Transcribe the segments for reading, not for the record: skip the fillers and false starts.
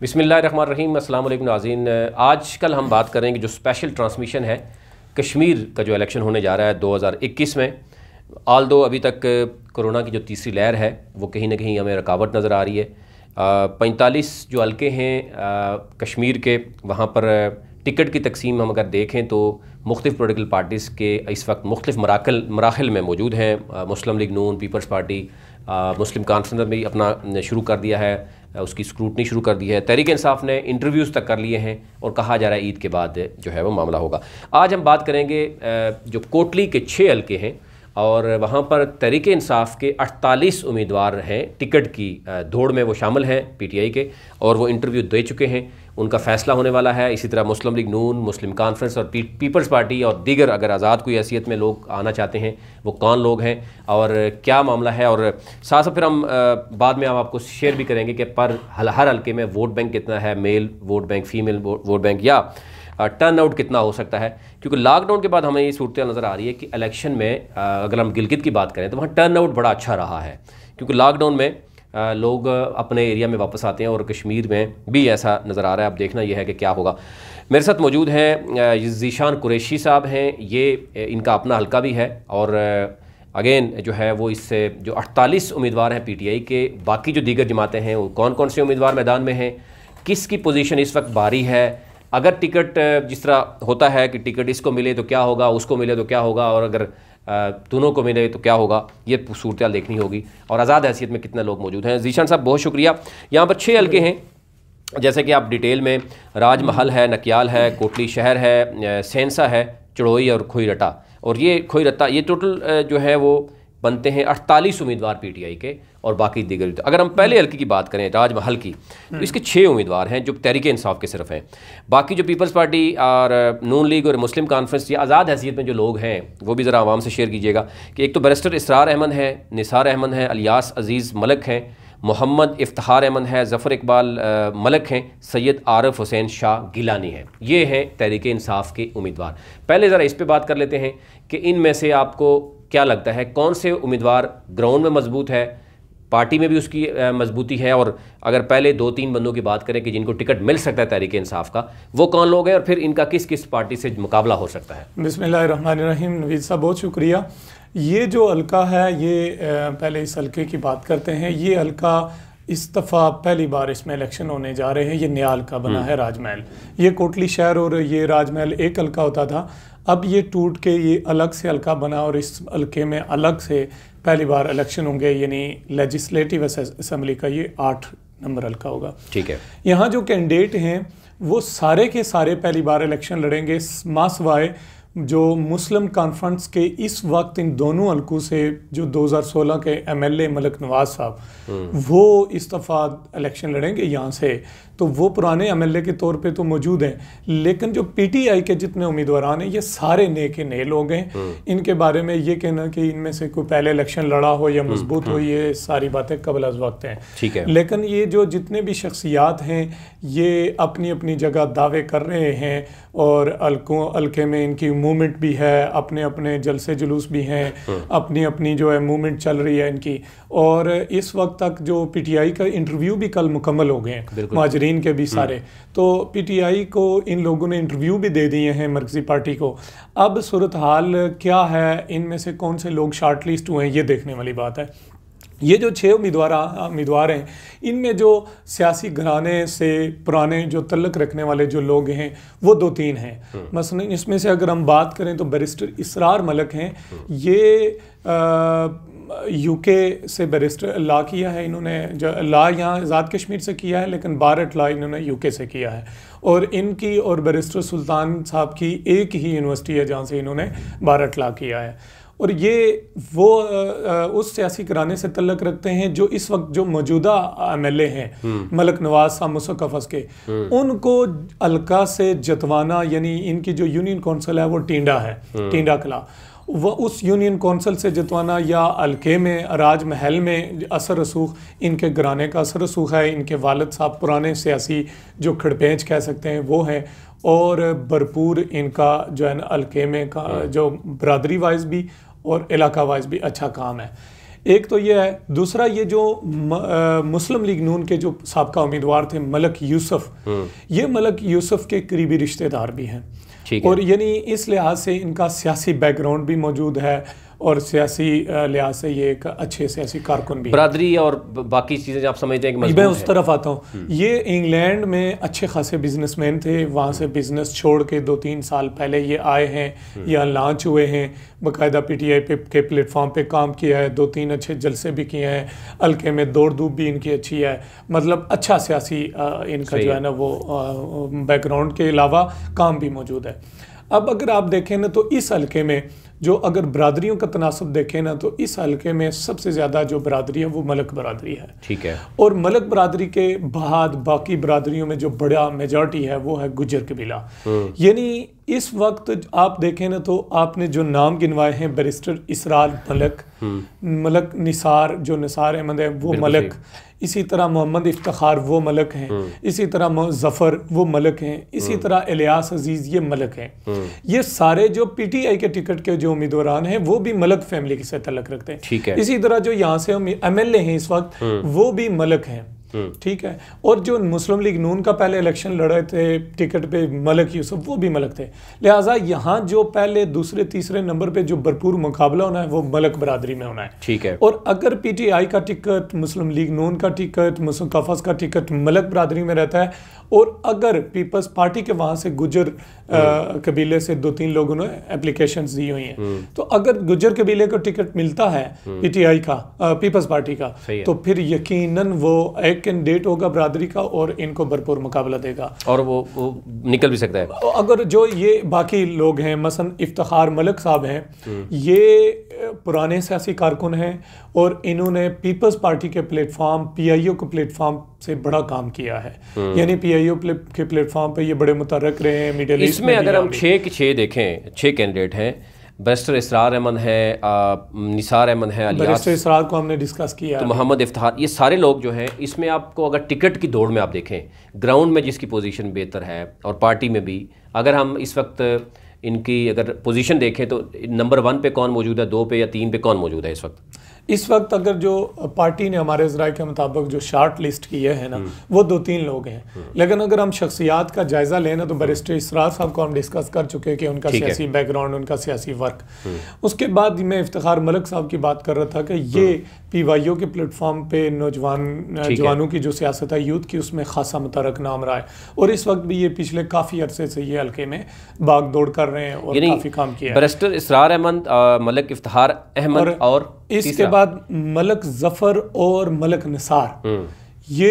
बिस्मिल्लाहिर्रहमानिर्रहीम। अस्सलाम वालेकुम नाज़रीन। आज कल हम बात करेंगे जो स्पेशल ट्रांसमिशन है कश्मीर का जो इलेक्शन होने जा रहा है 2021 में। आल दो अभी तक कोरोना की जो तीसरी लहर है वो कहीं ना कहीं हमें रुकावट नज़र आ रही है। 45 जो हल्के हैं कश्मीर के, वहाँ पर टिकट की तकसीम हम अगर देखें तो मुख्तलिफ़ पोलिटिकल पार्टीज़ के इस वक्त मुख्तलिफ़ मराहल में मौजूद हैं। मुस्लिम लीग नून, पीपल्स पार्टी, मुस्लिम कॉन्फ्रेंस ने भी अपना शुरू कर दिया है, उसकी स्क्रूटनी शुरू कर दी है। तहरीक इंसाफ ने इंटरव्यूज़ तक कर लिए हैं और कहा जा रहा है ईद के बाद जो है वो मामला होगा। आज हम बात करेंगे जो कोटली के 6 हल्के हैं और वहाँ पर तहरीक इंसाफ के 48 उम्मीदवार हैं। टिकट की दौड़ में वो शामिल हैं पीटीआई के, और वो इंटरव्यू दे चुके हैं, उनका फ़ैसला होने वाला है। इसी तरह मुस्लिम लीग नून, मुस्लिम कॉन्फ्रेंस और पीपल्स पार्टी और दीगर अगर आज़ाद कोई हैसियत में लोग आना चाहते हैं वो कौन लोग हैं और क्या मामला है। और साथ साथ फिर हम बाद में हम आपको शेयर भी करेंगे कि हर हल्के में वोट बैंक कितना है, male vote bank, female vote bank, या टर्न आउट कितना हो सकता है। क्योंकि लॉकडाउन के बाद हमें ये सूरत नज़र आ रही है कि इलेक्शन में अगर हम गिलगित की बात करें तो वहाँ टर्न आउट बड़ा अच्छा रहा है, क्योंकि लॉकडाउन में लोग अपने एरिया में वापस आते हैं और कश्मीर में भी ऐसा नज़र आ रहा है। अब देखना यह है कि क्या होगा। मेरे साथ मौजूद हैं ज़ीशान कुरैशी साहब हैं, ये इनका अपना हल्का भी है और अगेन जो है वो इससे जो 48 उम्मीदवार हैं पीटीआई के, बाकी जो दीगर जमातें हैं वो कौन कौन से उम्मीदवार मैदान में हैं, किसकी पोजीशन इस वक्त भारी है, अगर टिकट जिस तरह होता है कि टिकट इसको मिले तो क्या होगा, उसको मिले तो क्या होगा, और अगर दोनों को मिले तो क्या होगा, ये सूरत देखनी होगी। और आज़ाद हैसियत में कितने लोग मौजूद हैं। ज़ीशान साहब बहुत शुक्रिया। यहाँ पर 6 हल्के हैं जैसे कि आप डिटेल में, राजमहल है, नकियाल है, कोटली शहर है, सेंसा है, चड़ोई और खोईरटा। और ये खोईरटा ये टोटल जो है वो बनते हैं 48 उम्मीदवार पीटीआई के और बाकी दीगर। अगर हम पहले हल्के की बात करें राजमहल की, तो इसके 6 उम्मीदवार हैं जो तहरीक इंसाफ के सिर्फ हैं। बाकी जो पीपल्स पार्टी और नून लीग और मुस्लिम कॉन्फ्रेंस या आज़ाद हैसियत में जो लोग हैं वो भी ज़रा आवाम से शेयर कीजिएगा कि एक तो बैरिस्टर इसरार अहमद है, निसार अहमद है, अलियास अजीज़ मलक हैं, मोहम्मद इफ्तिखार अहमद है, ज़फ़र इकबाल मलक हैं, सैयद आरिफ हुसैन शाह गिलानी हैं। ये हैं तहरीक इंसाफ के उम्मीदवार। पहले ज़रा इस पर बात कर लेते हैं कि इनमें से आपको क्या लगता है कौन से उम्मीदवार ग्राउंड में मजबूत है, पार्टी में भी उसकी मजबूती है, और अगर पहले 2-3 बंदों की बात करें कि जिनको टिकट मिल सकता है तहरीक इंसाफ का, वो कौन लोग हैं और फिर इनका किस किस पार्टी से मुकाबला हो सकता है। बिस्मिल्लाहिर्रहमानिर्रहीम। नवीद साहब बहुत शुक्रिया। ये जो हल्का है, ये पहले इस हल्के की बात करते हैं। ये हल्का इस दफ़ा पहली बार इसमें इलेक्शन होने जा रहे हैं। ये नया हल्का बना है राजमहल। ये कोटली शहर और ये राजमहल एक हल्का होता था, अब ये टूट के ये अलग से हल्का बना और इस हल्के में अलग से पहली बार इलेक्शन होंगे, यानी लेजिस्लेटिव असेंबली का ये 8 नंबर हल्का होगा। ठीक है। यहाँ जो कैंडिडेट हैं वो सारे के सारे पहली बार इलेक्शन लड़ेंगे, मासवाए जो मुस्लिम कॉन्फ्रेंस के इस वक्त इन दोनों हल्कों से जो 2016 के एमएलए मलिक नवाज साहब वो इस दफ़ा इलेक्शन लड़ेंगे यहाँ से। तो वो पुराने एमएलए के तौर पे तो मौजूद हैं, लेकिन जो पीटीआई के जितने उम्मीदवार हैं ये सारे नए के नए लोग हैं। इनके बारे में ये कहना कि इनमें से कोई पहले इलेक्शन लड़ा हो या मजबूत हो, ये सारी बातें कबल अज़ वक्त हैं। ठीक है। लेकिन ये जो जितने भी शख्सियात हैं ये अपनी अपनी जगह दावे कर रहे हैं और हल्के में इनकी मूवमेंट भी है, अपने अपने जलसे जुलूस भी हैं, अपनी अपनी जो है मूवमेंट चल रही है इनकी। और इस वक्त तक जो पीटीआई का इंटरव्यू भी कल मुकम्मल हो गए हैं, मुहाजिरीन के भी सारे। तो पीटीआई को इन लोगों ने इंटरव्यू भी दे दिए हैं मरकजी पार्टी को। अब सूरत हाल क्या है, इनमें से कौन से लोग शार्ट लिस्ट हुए हैं, ये देखने वाली बात है। ये जो 6 उम्मीदवार हैं, इनमें जो सियासी घराने से पुराने जो तल्लक रखने वाले जो लोग हैं वो 2-3 हैं। मसलन इसमें से अगर हम बात करें तो बैरिस्टर इसरार मलक हैं। ये यूके से बैरिस्टर लॉ किया है इन्होंने, जो लॉ यहाँ आज़ाद कश्मीर से किया है, लेकिन बारट लॉ इन्होंने यूके से किया है। और इनकी और बैरिस्टर सुल्तान साहब की एक ही यूनिवर्सिटी है जहाँ से इन्होंने बारट लॉ किया है। और ये वो उस सियासी घराने से तल्लक रखते हैं जो इस वक्त जो मौजूदा एमएलए हैं मलिक नवाज साहब मुसक्कफ़स के, उनको हल्का से जतवाना, यानी इनकी जो यूनियन कौंसिल है वो टींडा है, टींडा कला, वह उस यूनियन कौंसिल से जितवाना या हल्के में राजमहल में असर रसूख, इनके घराने का असर रसूख है। इनके वालिद साहब पुराने सियासी जो खड़पेंच कह सकते हैं वो हैं, और भरपूर इनका जो है ना हल्के में का जो बरादरी वाइज भी और इलाका वाइज भी अच्छा काम है। एक तो ये है, दूसरा ये जो मुस्लिम लीग नून के जो साबका उम्मीदवार थे मलक यूसुफ, ये मलक यूसुफ के करीबी रिश्तेदार भी हैं, और यानी इस लिहाज से इनका सियासी बैकग्राउंड भी मौजूद है और सियासी लिहाज से ये एक अच्छे सियासी कारकुन भी है। बरादरी और बाकी चीज़ें आप समझते हैं कि मैं उस तरफ आता हूँ। ये इंग्लैंड में अच्छे खासे बिजनेसमैन थे, वहाँ से बिजनेस छोड़ के 2-3 साल पहले ये आए हैं, यहाँ लॉन्च हुए हैं, बाकायदा PTI के प्लेटफॉर्म पे काम किया है, 2-3 अच्छे जलसे भी किए हैं, हल्के में दौड़ धूप भी इनकी अच्छी है, मतलब अच्छा सियासी इनका जो है ना वो बैकग्राउंड के अलावा काम भी मौजूद है। अब अगर आप देखें ना तो इस हल्के में जो अगर बरादरियों का तनासब देखें ना तो इस हल्के में सबसे ज़्यादा जो बरादरी है वो मलक बरादरी है। ठीक है। और मलक बरादरी के बाद बाकी बरादरियों में जो बड़ा मेजॉरिटी है वो है गुजर कबीला। यानी इस वक्त आप देखें ना तो आपने जो नाम गिनवाए हैं, बैरिस्टर इसरार मलक, मलक निसार जो निसार अहमद है वो मलक, इसी तरह मोहम्मद इफ्तिखार वो मलक हैं, इसी तरह जफ़र वो मलक हैं, इसी तरह इलियास अजीज़ ये मलक हैं। ये सारे जो PTI के टिकट के जो उम्मीदवार हैं वो भी मलक फैमिली से तल्लुक़ रखते हैं। ठीक है। इसी तरह जो यहाँ से MLA हैं इस वक्त वो भी मलक हैं। ठीक है। और जो मुस्लिम लीग नून का पहले इलेक्शन लड़े थे टिकट पे मलक यूसुफ वो भी मलक थे। लिहाजा यहाँ जो पहले दूसरे तीसरे नंबर पे जो भरपूर मुकाबला होना है वो मलक बरादरी में होना है। ठीक है। और अगर PTI का टिकट, मुस्लिम लीग नून का टिकट, मुस्लिम कफस का टिकट मलक बरादरी में रहता है, और अगर पीपल्स पार्टी के वहाँ से गुजर कबीले से 2-3 लोगों ने एप्लीकेशंस दी हुई हैं, तो अगर गुजर कबीले को टिकट मिलता है PTI का, पीपल्स पार्टी का, तो फिर यकीनन वो एक कैंडिडेट होगा बरादरी का और इनको भरपूर मुकाबला देगा और वो निकल भी सकता है। अगर जो ये बाकी लोग हैं, मसलन इफ्तिखार मलक साहब हैं, ये पुराने सियासी कारकुन हैं और इन्होंने पीपल्स पार्टी के प्लेटफॉर्म PIO के प्लेटफॉर्म से बड़ा काम किया है। यानी PIO के प्लेटफॉर्म पे ये बड़े मुतरक रहे हैं मिडिल ईस्ट में। इसमें अगर हम 6 के 6 देखें, 6 कैंडिडेट हैं, बैरिस्टर इसरार अहमद है, निसार अहमद है, बैरिस्टर इसरार को हमने डिस्कस किया, तो मोहम्मद इफ्तिखार, ये सारे लोग जो हैं इसमें आपको अगर टिकट की दौड़ में आप देखें, ग्राउंड में जिसकी पोजीशन बेहतर है और पार्टी में भी, अगर हम इस वक्त इनकी अगर पोजीशन देखें तो नंबर 1 पे कौन मौजूद है, 2 पे या 3 पे कौन मौजूद है इस वक्त? इस वक्त अगर जो पार्टी ने हमारे ज़राए के मुताबिक जो शार्ट लिस्ट किए हैं ना वो 2-3 लोग हैं, लेकिन अगर हम शख्सियात का जायज़ा लेना तो बैरिस्टर इसरार साहब को हम डिस्कस कर चुके हैं कि उनका सियासी बैकग्राउंड, उनका सियासी वर्क। उसके बाद मैं इफ्तिखार मलक साहब की बात कर रहा था कि ये PYO के प्लेटफॉर्म पे जवानों की जो सियासत है यूथ की, उसमें खासा मुतरक नाम रहा है, और इस वक्त भी ये पिछले काफ़ी अरसे से ये हल्के में भाग दौड़ कर रहे हैं और काफ़ी काम किया है। बैरिस्टर इसरार अहमद, मलक इफ्तिखार अहमद और इसके बाद मलक जफ़र और मलक निसार, ये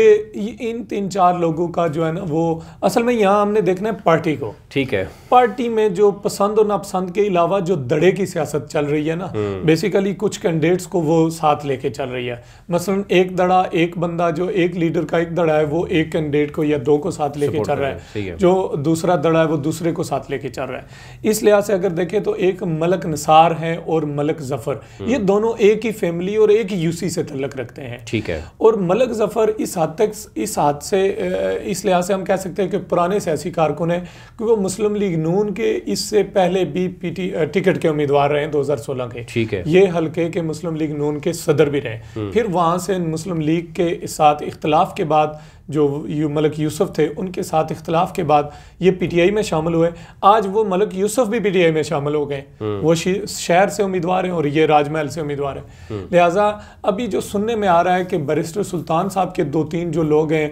इन 3-4 लोगों का जो है ना वो असल में यहाँ हमने देखना है पार्टी को। ठीक है। पार्टी में जो पसंद और नापसंद के अलावा जो दड़े की सियासत चल रही है ना, बेसिकली कुछ कैंडिडेट्स को वो साथ लेके चल रही है। मसलन एक दड़ा, एक बंदा जो एक लीडर का एक दड़ा है वो एक कैंडिडेट को या 2 को साथ लेके चल रहा है, जो दूसरा दड़ा है वो दूसरे को साथ लेके चल रहा है। इस लिहाज से अगर देखें तो एक मलक निसार है और मलक जफ़र, ये दोनों एक ही फैमिली और एक ही UC से तल्लुक़ रखते हैं। ठीक है। और मलक जफ़र इस लिहाज से हम कह सकते हैं कि पुराने सियासी कारकुन हैं, कि वो मुस्लिम लीग नून के इससे पहले भी टिकट के उम्मीदवार रहे 2016 के। ठीक है। ये हल्के के मुस्लिम लीग नून के सदर भी रहे, फिर वहाँ से मुस्लिम लीग के साथ इख्तलाफ के बाद जो मलक यूसुफ थे उनके साथ इख्तलाफ के बाद ये PTI में शामिल हुए। आज वो मलक यूसुफ भी PTI में शामिल हो गए, वो शहर से उम्मीदवार हैं और ये राजमहल से उम्मीदवार हैं। लिहाजा अभी जो सुनने में आ रहा है कि बैरिस्टर सुल्तान साहब के 2-3 जो लोग हैं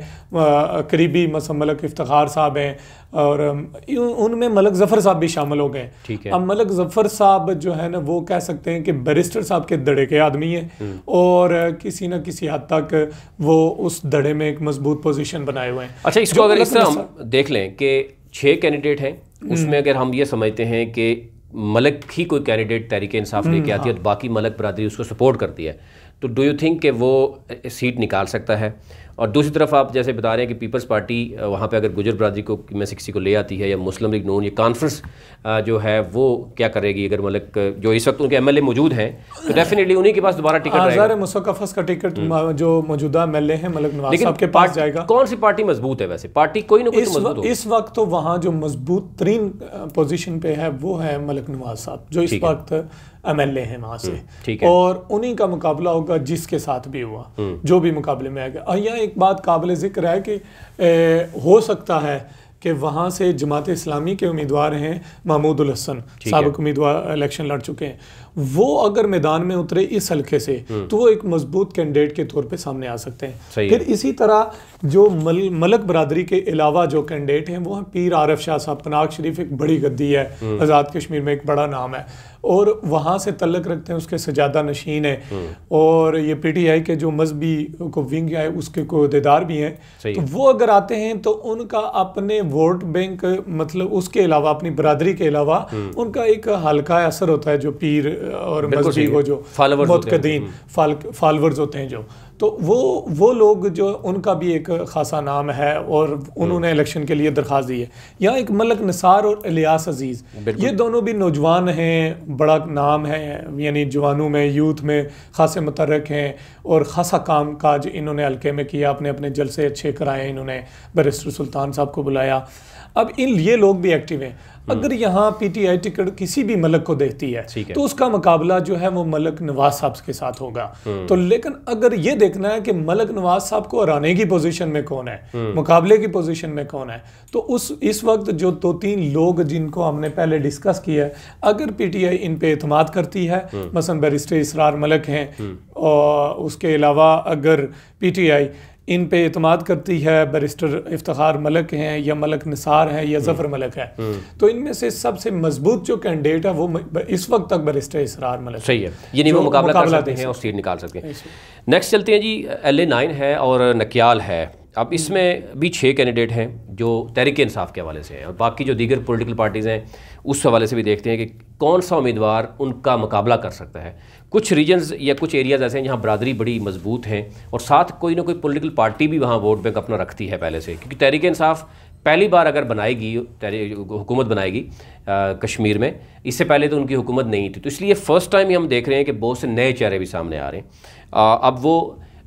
करीबी, मसलन मलक इफ्तिखार साहब हैं और उनमें मलक जफ़र साहब भी शामिल हो गए। अब मलक जफ़र साहब जो है ना वो कह सकते हैं कि बैरिस्टर साहब के दड़े के आदमी हैं और किसी न किसी हद तक वो उस दड़े में एक मजबूत पोजीशन बनाए हुए हैं। अच्छा, इसको अगर इस तरह हम देख लें कि 6 कैंडिडेट हैं, उसमें अगर हम ये समझते हैं कि मलक ही कोई कैंडिडेट तहरीक इंसाफ लेके आती है तो बाकी मलक बरादरी उसको सपोर्ट करती है, तो डू यू थिंक कि वो सीट निकाल सकता है? और दूसरी तरफ आप जैसे बता रहे हैं कि पीपल्स पार्टी वहाँ पे अगर गुजर बरादरी को में से किसी को ले आती है, या मुस्लिम लीग नून, ये कॉन्फ्रेंस जो है वो क्या करेगी? अगर मतलब जो इस वक्त उनके एमएलए मौजूद हैं तो डेफिनेटली उन्हीं के पास दोबारा टिकट रहेगा। मुसक्कफ़ का टिकट जो मौजूदा एमएलए हैं मलिक नवाज साहब के पास जाएगा। कौन सी पार्टी मजबूत है वैसे? पार्टी कोई ना कोई तो मजबूत इस वक्त तो वहाँ जो मजबूत तरीन पोजीशन पे है वो है मलिक नवाज साहब, जो इस वक्त एमएलए हैं वहाँ से, और उन्हीं का मुकाबला होगा जिसके साथ भी हुआ, जो भी मुकाबले में आएगा। यहाँ एक बात काबिल जिक्र है कि हो सकता है कि वहाँ से जमात इस्लामी के उम्मीदवार हैं महमूदुल हसन, साबिक उम्मीदवार इलेक्शन लड़ चुके हैं, वो अगर मैदान में उतरे इस हल्के से तो वो एक मजबूत कैंडिडेट के तौर पे सामने आ सकते हैं। फिर इसी तरह जो मलक बरादरी के अलावा जो कैंडिडेट हैं वो हैं पीर आरिफ शाह साहब। पनाग शरीफ एक बड़ी गद्दी है, आज़ाद कश्मीर में एक बड़ा नाम है, और वहाँ से तल्लक रखते हैं, उसके सजादा नशीन है, और ये पीटीआई के जो मजहबी को विंग है उसके कोदेदार भी हैं। तो वो अगर आते हैं तो उनका अपने वोट बैंक, मतलब उसके अलावा अपनी बरादरी के अलावा उनका एक हल्का असर होता है, जो पीर और मजहबी वो जो मुतकदीन फॉलोअर्स होते हैं जो, तो वो लोग जो उनका भी एक खासा नाम है, और उन्होंने इलेक्शन के लिए दरख्वास्त दी है। यहाँ एक मलक निसार और इलियास अजीज़, ये दोनों भी नौजवान हैं, बड़ा नाम है, यानी जवानों में, यूथ में खासे मुतरक हैं, और खासा काम काज इन्होंने हल्के में किया, अपने अपने जलसे अच्छे कराए, इन्होंने बैरिस्टर सुल्तान साहब को बुलाया। अब ये लोग भी एक्टिव हैं। अगर यहाँ पीटीआई टिकट किसी भी मलक को देती है तो उसका मुकाबला जो है वो मलक नवाज साहब के साथ होगा। तो लेकिन अगर ये देखना है कि मलक नवाज साहब को हराने की पोजीशन में कौन है, मुकाबले की पोजीशन में कौन है, तो इस वक्त जो 2-3 लोग जिनको हमने पहले डिस्कस किया है, अगर पीटीआई इन पे एतमाद करती है, मसलन बैरिस्टर इसरार मलिक हैं, और उसके अलावा अगर पीटीआई इन पे एतमाद करती है, बैरिस्टर इफ्तिखार मलिक हैं, या मलक निसार हैं, या जफर मलिक है, तो इनमें से सबसे मजबूत जो कैंडिडेट है वो इस वक्त तक बैरिस्टर इसरार मलिक। सही है, ये नहीं वो मुकाबला कर सकते हैं और सीट निकाल सकते हैं। नेक्स्ट चलते हैं जी, LA9 है और नकियाल है। अब इसमें भी 6 कैंडिडेट हैं जो तहरीक इंसाफ के हवाले से हैं, और बाकी जो दीगर पॉलिटिकल पार्टीज़ हैं उस हवाले से भी देखते हैं कि कौन सा उम्मीदवार उनका मुकाबला कर सकता है। कुछ रीजन्स या कुछ एरियाज़ ऐसे हैं जहाँ बरादरी बड़ी मजबूत हैं, और साथ कोई ना कोई पॉलिटिकल पार्टी भी वहाँ वोट बैंक अपना रखती है पहले से, क्योंकि तहरीक इंसाफ पहली बार अगर बनाएगी, हुकूमत बनाएगी कश्मीर में, इससे पहले तो उनकी हुकूमत नहीं थी, तो इसलिए फ़र्स्ट टाइम ही हम देख रहे हैं कि बहुत से नए चेहरे भी सामने आ रहे हैं। अब वो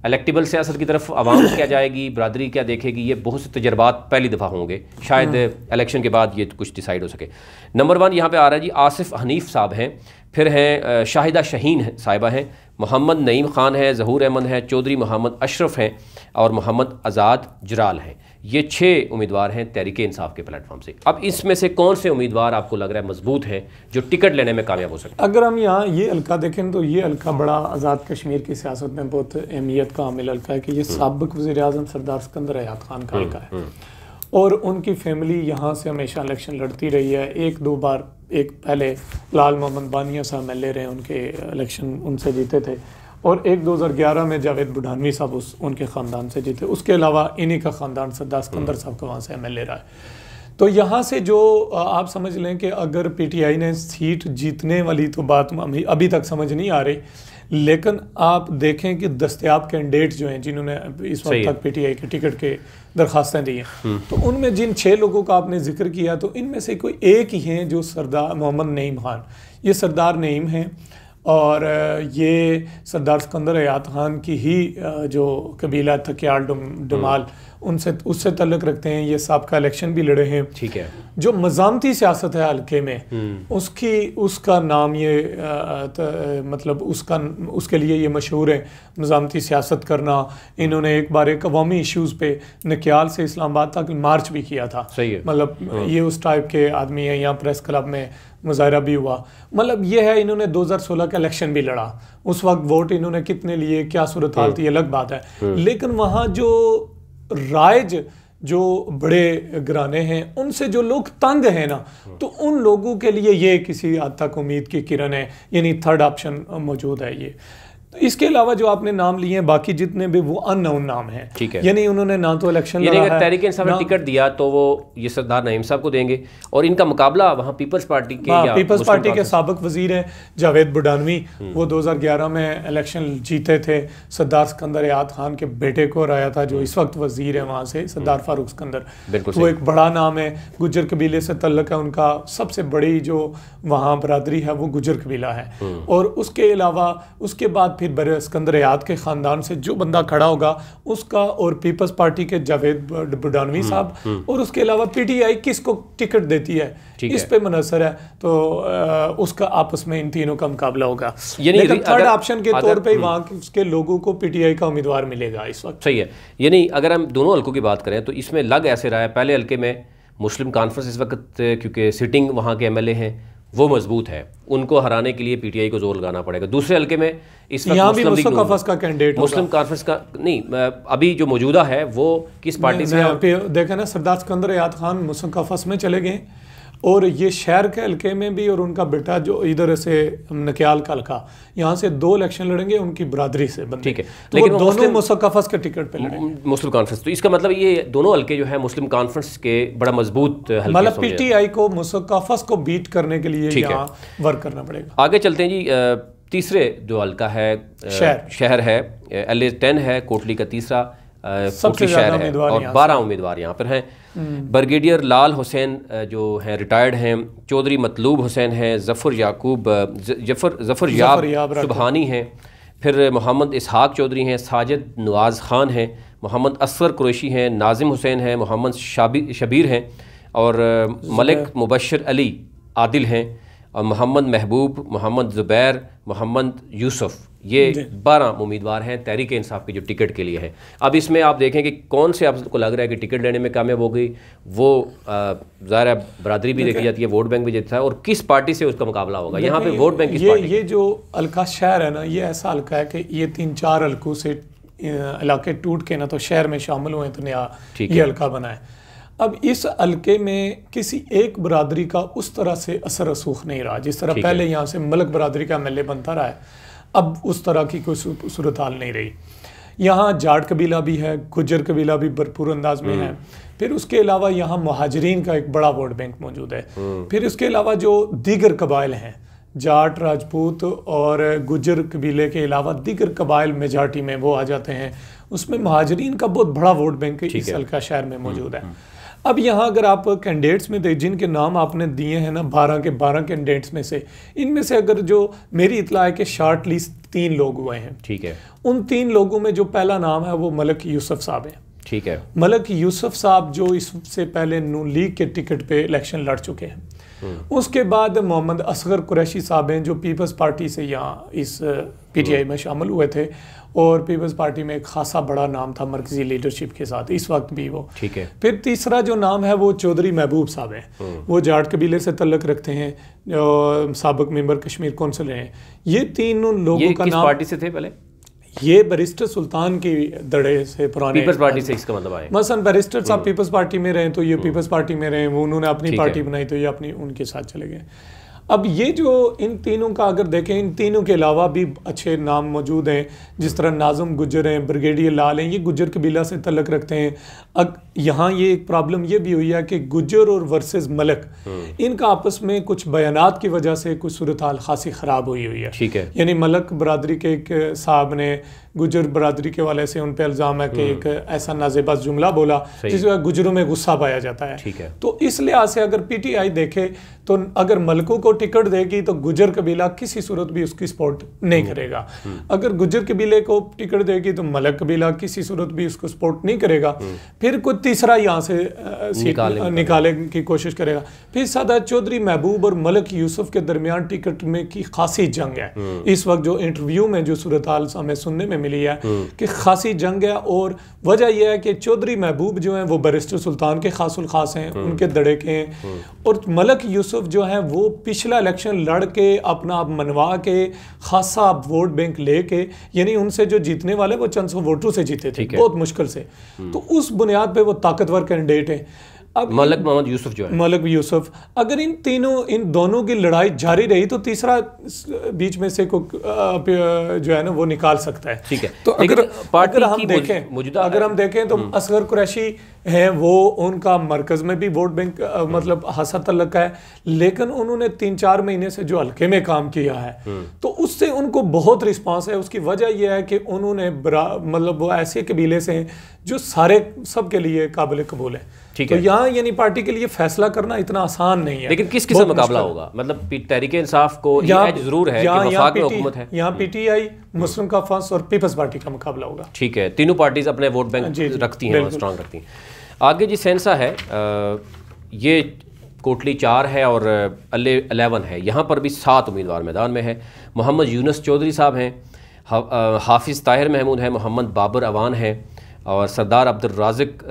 इलेक्टिबल सियासत की तरफ आवाम क्या जाएगी, बरादरी क्या देखेगी, ये बहुत से तजर्बात पहली दफ़ा होंगे, शायद इलेक्शन के बाद ये कुछ डिसाइड हो सके। नंबर 1 यहाँ पे आ रहा है जी, आसिफ हनीफ साहब हैं, फिर हैं शाहिदा शहीन साहिबा हैं, मोहम्मद नईम ख़ान है, ज़हूर अहमद है, चौधरी मोहम्मद अशरफ हैं, और मोहम्मद आज़ाद जराल हैं। ये 6 उम्मीदवार हैं तहरीक इंसाफ के प्लेटफॉर्म से। अब इसमें से कौन से उम्मीदवार आपको लग रहा है मजबूत हैं जो टिकट लेने में कामयाब हो सकते हैं? अगर हम यहाँ ये हल्का देखें तो ये हल्का बड़ा आज़ाद कश्मीर की सियासत में बहुत अहमियत का हामिल हल्का है, कि ये साबिक वज़ीर-ए-आज़म सरदार सिकंदर हयात खान का हल्का है, और उनकी फैमिली यहाँ से हमेशा इलेक्शन लड़ती रही है। 1-2 बार, एक पहले लाल मोहम्मद बानिया साहब एमएलए रहे, उनके इलेक्शन उनसे जीते थे, और 2011 में जावेद बुढ़ानवी साहब उनके ख़ानदान से जीते। उसके अलावा इन्हीं का ख़ानदान सरदार सिकंदर साहब का वहाँ से एमएलए रहा है। तो यहाँ से जो आप समझ लें कि अगर पीटीआई ने सीट जीतने वाली, तो बात अभी तक समझ नहीं आ रही, लेकिन आप देखें कि दस्तयाब कैंडिडेट जो हैं जिन्होंने इस वक्त तक पीटीआई के टिकट के दरख्वास्तें दी हैं, तो उनमें जिन 6 लोगों का आपने जिक्र किया, तो इनमें से कोई एक ही हैं जो सरदार मोहम्मद नईम खान, ये सरदार नईम हैं, और ये सरदार सिकंदर हयात खान की ही जो कबीला थकियाल डमाल उससे तल्लुक़ रखते हैं। ये साबका इलेक्शन भी लड़े हैं। ठीक है। जो मज़ामती सियासत है हल्के में, उसका नाम ये मतलब उसके लिए ये मशहूर है, मज़ामती सियासत करना। इन्होंने एक बार एक अवामी इश्यूज़ पे नकियाल से इस्लामाबाद तक मार्च भी किया था। सही है। मतलब ये उस टाइप के आदमी है। यहाँ प्रेस क्लब में मुजाहरा भी हुआ। मतलब ये है, इन्होंने 2016 का इलेक्शन भी लड़ा। उस वक्त वोट इन्होंने कितने लिए, क्या सूरत हाल थी, अलग बात है। लेकिन वहाँ जो राइज जो बड़े घराने हैं, उनसे जो लोग तंग हैं ना, तो उन लोगों के लिए ये किसी हद तक उम्मीद की किरण है, यानी थर्ड ऑप्शन मौजूद है। ये तो इसके अलावा जो आपने नाम लिए हैं बाकी जितने भी वो अननोन नाम हैं, ठीक है, यानी उन्होंने ना तो इलेक्शन लड़ा है, अगर तहरीक इंसाफ ने टिकट दिया तो वो ये सरदार नईम साहब को देंगे और इनका मुकाबला वहाँ पीपल्स पार्टी के पीपल्स पार्टी के साबिक वजीर हैं जावेद बुडानवी, वो 2011 में इलेक्शन जीते थे, सरदार सिकंदर याद खान के बेटे को हराया था जो इस वक्त वजीर है वहाँ से, सरदार फारूक सिकंदर, वो एक बड़ा नाम है, गुज्जर कबीले से तल्लुक है उनका, सबसे बड़ी जो वहाँ बरादरी है वो गुज्जर कबीला है। और उसके अलावा उसके बाद फिर सिकंदर याद के ख़ानदान से जो बंदा खड़ा होगा उसका, और पीपल्स पार्टी के जावेद बुडानवी साहब, और उसके अलावा पीटीआई किसको टिकट देती है इस पे मुनसर है, तो उसका आपस में इन तीनों का मुकाबला होगा। लेकिन थर्ड ऑप्शन के तौर पे वहाँ के लोगों को पीटीआई का उम्मीदवार मिलेगा इस वक्त। सही है, यानी अगर हम दोनों हल्कों की बात करें तो इसमें लग ऐसे रहा है, पहले हल्के में मुस्लिम कॉन्फ्रेंस इस वक्त क्योंकि सिटिंग वहाँ के एमएलए हैं वो मजबूत है, उनको हराने के लिए पीटीआई को जोर लगाना पड़ेगा। दूसरे हल्के में इस वक्त मुस्लिम कॉन्फ्रेंस का नहीं, अभी जो मौजूदा है वो किस पार्टी से देखें ना, सरदार सिकंदर याद खान मुस्लिम कॉन्फ्रेंस में चले गए और ये शहर के हल्के में भी, और उनका बेटा जो इधर से नकियाल का हल्का, यहाँ से 2 इलेक्शन लड़ेंगे उनकी बरादरी से, ठीक है, तो लेकिन दोनों मुस्लिम कॉन्फ्रेंस के टिकट पे लड़ेंगे, मुस्लिम कॉन्फ्रेंस। तो इसका मतलब ये दोनों हल्के जो है मुस्लिम कॉन्फ्रेंस के बड़ा मजबूत हल्के, मतलब पीटीआई को मुस्लिम कॉन्फ्रेंस को बीट करने के लिए यहाँ वर्क करना पड़ेगा। आगे चलते हैं जी, तीसरे जो हल्का है शहर है, LA-10 है, कोटली का तीसरा सबसे शहर है और 12 उम्मीदवार यहाँ पर हैं। ब्रिगेडियर लाल हुसैन जो हैं रिटायर्ड हैं, चौधरी मतलूब हुसैन हैं, जफ़र याब सुबहानी हैं, फिर मोहम्मद इसहाक चौधरी हैं, साजिद नवाज़ ख़ान हैं, मोहम्मद असगर कुरैशी हैं, नाजिम हुसैन हैं, मोहम्मद शबीर हैं और मलिक मुबशर अली आदिल हैं और मोहम्मद महबूब, मोहम्मद ज़ुबैर, मोहम्मद यूसुफ, ये 12 उम्मीदवार हैं तहरीक इंसाफ के जो टिकट के लिए हैं। अब इसमें आप देखें कि कौन से आपको लग रहा है कि टिकट लेने में कामयाब हो गई, वो ज़ाहिर है बरादरी भी देखी जाती है, वोट बैंक भी देता है, और किस पार्टी से उसका मुकाबला होगा यहाँ पे वोट बैंक किस पार्टी? ये जो हल्का शहर है ना, ये ऐसा हल्का है कि ये 3-4 हल्कों से इलाके टूट के ना तो शहर में शामिल हुए तो नया ये हल्का बना है। अब इस हल्के में किसी एक बरादरी का उस तरह से असर रसूख नहीं रहा, जिस तरह पहले यहाँ से मलक बरादरी का एमएलए बनता रहा है, अब उस तरह की कोई सूरत हाल नहीं रही। यहाँ जाट कबीला भी है, गुज्जर कबीला भी भरपूर अंदाज में है, फिर उसके अलावा यहाँ मुहाजिरीन का एक बड़ा वोट बैंक मौजूद है, फिर उसके अलावा जो दीगर कबाइल हैं, जाट, राजपूत और गुज्जर कबीले के अलावा दीगर कबाइल मेजॉरिटी में वो आ जाते हैं, उसमें मुहाजिरीन का बहुत बड़ा वोट बैंक इस हल्का शहर में मौजूद है। अब यहाँ अगर आप कैंडिडेट्स में देख, जिनके नाम आपने दिए हैं ना 12 के 12 कैंडिडेट्स में से, इनमें से अगर जो मेरी इतला है कि शॉर्ट लिस्ट 3 लोग हुए हैं, ठीक है, उन 3 लोगों में जो पहला नाम है वो मलिक यूसुफ साहब है, ठीक है, मलिक यूसुफ साहब जो इससे पहले नून लीग के टिकट पे इलेक्शन लड़ चुके हैं। उसके बाद मोहम्मद असगर कुरैशी साहब हैं जो पीपल्स पार्टी से यहाँ इस पीटीआई में शामिल हुए थे और पीपल्स पार्टी में एक खासा बड़ा नाम था मरकजी लीडरशिप के साथ, इस वक्त भी वो, ठीक है। फिर तीसरा जो नाम है वो चौधरी महबूब साहब हैं, वो जाट कबीले से तल्लुक रखते हैं, साबिक मेंबर कश्मीर कौंसिल रहे हैं। ये तीनों लोगों का नाम पार्टी से थे पहले, ये बैरिस्टर सुल्तान की दड़े से पुराने पीपल्स पार्टी से इसका मतलब आए, मसलन बैरिस्टर साहब पीपल्स पार्टी में रहे तो ये पीपल्स पार्टी में रहे, वो उन्होंने अपनी पार्टी बनाई तो ये अपनी उनके साथ चले गए। अब ये जो इन तीनों का अगर देखें, इन तीनों के अलावा भी अच्छे नाम मौजूद हैं, जिस तरह नाज़िम गुज्जर हैं, ब्रिगेडियर लाल हैं, ये गुज्जर कबीला से तल्लुक रखते हैं। अब यहाँ ये एक प्रॉब्लम ये भी हुई है कि गुज्जर और वर्सेस मलक, इनका आपस में कुछ बयानात की वजह से कुछ सूरत हाल खासी ख़राब हुई है, ठीक है। यानी मलक बरादरी के एक साहब ने गुज्जर बरादरी के वाले से उन पर इल्ज़ाम है कि एक ऐसा नाज़ेबा जुमला बोला जिस वजह गुज्जरों में गुस्सा पाया जाता है, ठीक है। तो इस लिहाज से अगर पीटीआई देखे तो अगर मलकों को टिकट देगी तो गुज्जर कबीला किसी सूरत भी उसकी सपोर्ट नहीं करेगा, अगर गुज्जर कबीले को टिकट देगी तो मलक कबीला किसी सूरत भी उसको सपोर्ट नहीं करेगा, फिर कोई तीसरा यहाँ से निकाले की कोशिश करेगा। फिर सादा चौधरी महबूब और मलिक यूसुफ के दरमियान टिकट में की खासी जंग है इस वक्त, जो इंटरव्यू में जो सूरत हाल हमें सुनने में मिली है कि खासी जंग है। और वजह यह है कि चौधरी महबूब जो हैं वो बैरिस्टर सुल्तान के खासुल खास हैं, उनके दड़े के हैं, और मलिक यूसुफ जो हैं वो पिछला इलेक्शन लड़ के अपना आप मनवा के खासा वोट बैंक लेके, यानी उनसे जो जीतने वाले वो चंद सौ वोटों से जीते थे बहुत मुश्किल से, तो उस बुनियाद पे वो ताकतवर कैंडिडेट है। अब मलिक मोहम्मद यूसुफ जो है, मलिक यूसुफ, अगर इन दोनों की लड़ाई जारी रही तो तीसरा बीच में से जो है ना वो निकाल सकता है। ठीक है। तो अगर हम देखें तो असगर कुरैशी है, वो उनका मरकज में भी वोट बैंक मतलब खासा तल्लक है, लेकिन उन्होंने 3-4 महीने से जो हल्के में काम किया है तो उससे उनको बहुत रिस्पांस है। उसकी वजह यह है कि उन्होंने मतलब वो ऐसे कबीले से हैं जो सबके लिए काबिल कबूल है। तो यहाँ यानी पार्टी के लिए फैसला करना इतना आसान नहीं है। लेकिन किस किस्म मुकाबला होगा? मतलब तहरीक इंसाफ को यह जरूर है कि वफाक में हुकूमत है, यहाँ पीटीआई, मुस्लिम कॉन्फ्रेंस और पीपल्स पार्टी का मुकाबला होगा। ठीक है, तीनों पार्टीज अपने वोट बैंक रखती हैं, स्ट्रांग रखती हैं। आगे जी सेंसा है, ये कोटली 4 है और अल्ले 11 है, यहाँ पर भी 7 उम्मीदवार मैदान में है। मोहम्मद यूनुस चौधरी साहब हैं, हाफिज़ ताहिर महमूद हैं, मोहम्मद बाबर अवान हैं और सरदार अब्दुल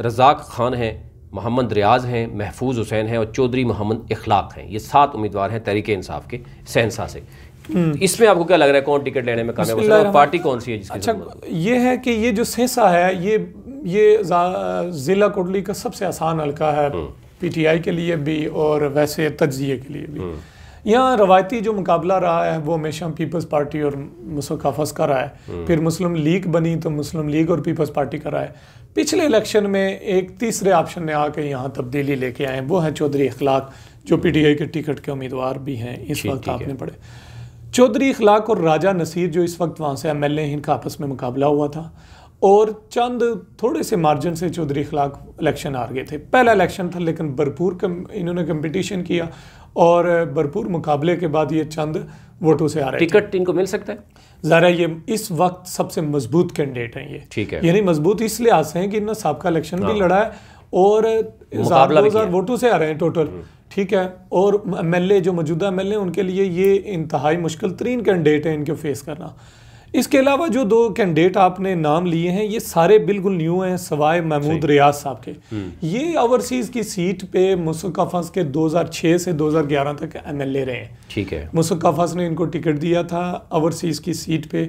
रज़ाक खान हैं, मोहम्मद रियाज हैं, महफूज हुसैन हैं और चौधरी मोहम्मद इखलाक हैं। ये 7 उम्मीदवार हैं तहरीक इंसाफ के सेंसा से। इसमें आपको क्या लग रहा है कौन टिकट लेने में कामयाब हो सकता है? पार्टी कौन सी है जिसकी? अच्छा, ये है कि ये जो सेंसा है ये ज़िला कोटली का सबसे आसान हल्का है पीटीआई के लिए भी और वैसे तज्जिए के लिए भी। यहाँ रवायती जो मुकाबला रहा है वो हमेशा पीपल्स पार्टी और मुस्लिम कॉन्फ्रेंस का रहा है, फिर मुस्लिम लीग बनी तो मुस्लिम लीग और पीपल्स पार्टी का रहा है। पिछले इलेक्शन में एक तीसरे ऑप्शन ने आके यहाँ तब्दीली लेके आए, वो हैं चौधरी इखलाक, जो पीटीआई के टिकट के उम्मीदवार भी हैं इस वक्त। आपने पढ़े चौधरी इखलाक और राजा नसीर जो इस वक्त वहाँ से एमएलए हैं, इनका आपस में मुकाबला हुआ था और चंद थोड़े से मार्जिन से चौधरी इखलाक इलेक्शन हार गए थे। पहला इलेक्शन था लेकिन भरपूर इन्होंने कंपटीशन किया और भरपूर मुकाबले के बाद ये चंद वोटों से आ रहे। टिकट इनको मिल सकता है? ज़रा ये इस वक्त सबसे मजबूत कैंडिडेट हैं ये। ठीक है, यानी मजबूत इस लिहाज से हैं कि इन्होंने साबका इलेक्शन भी लड़ा है और 1000 वोटों से आ रहे हैं टोटल। ठीक है, और एमएलए जो मौजूदा एमएलए उनके लिए ये इंतहाई मुश्किल तरीन कैंडिडेट है इनको फेस करना। इसके अलावा जो 2 कैंडिडेट आपने नाम लिए हैं ये सारे बिल्कुल न्यू हैं सवाए महमूद रियाज साहब के। ये ओवरसीज़ की सीट पे मुस्लिम कॉन्फ्रेंस के 2006 से 2011 तक एमएलए रहे हैं। ठीक है, मुस्लिम कॉन्फ्रेंस ने इनको टिकट दिया था ओवरसीज़ की सीट पे,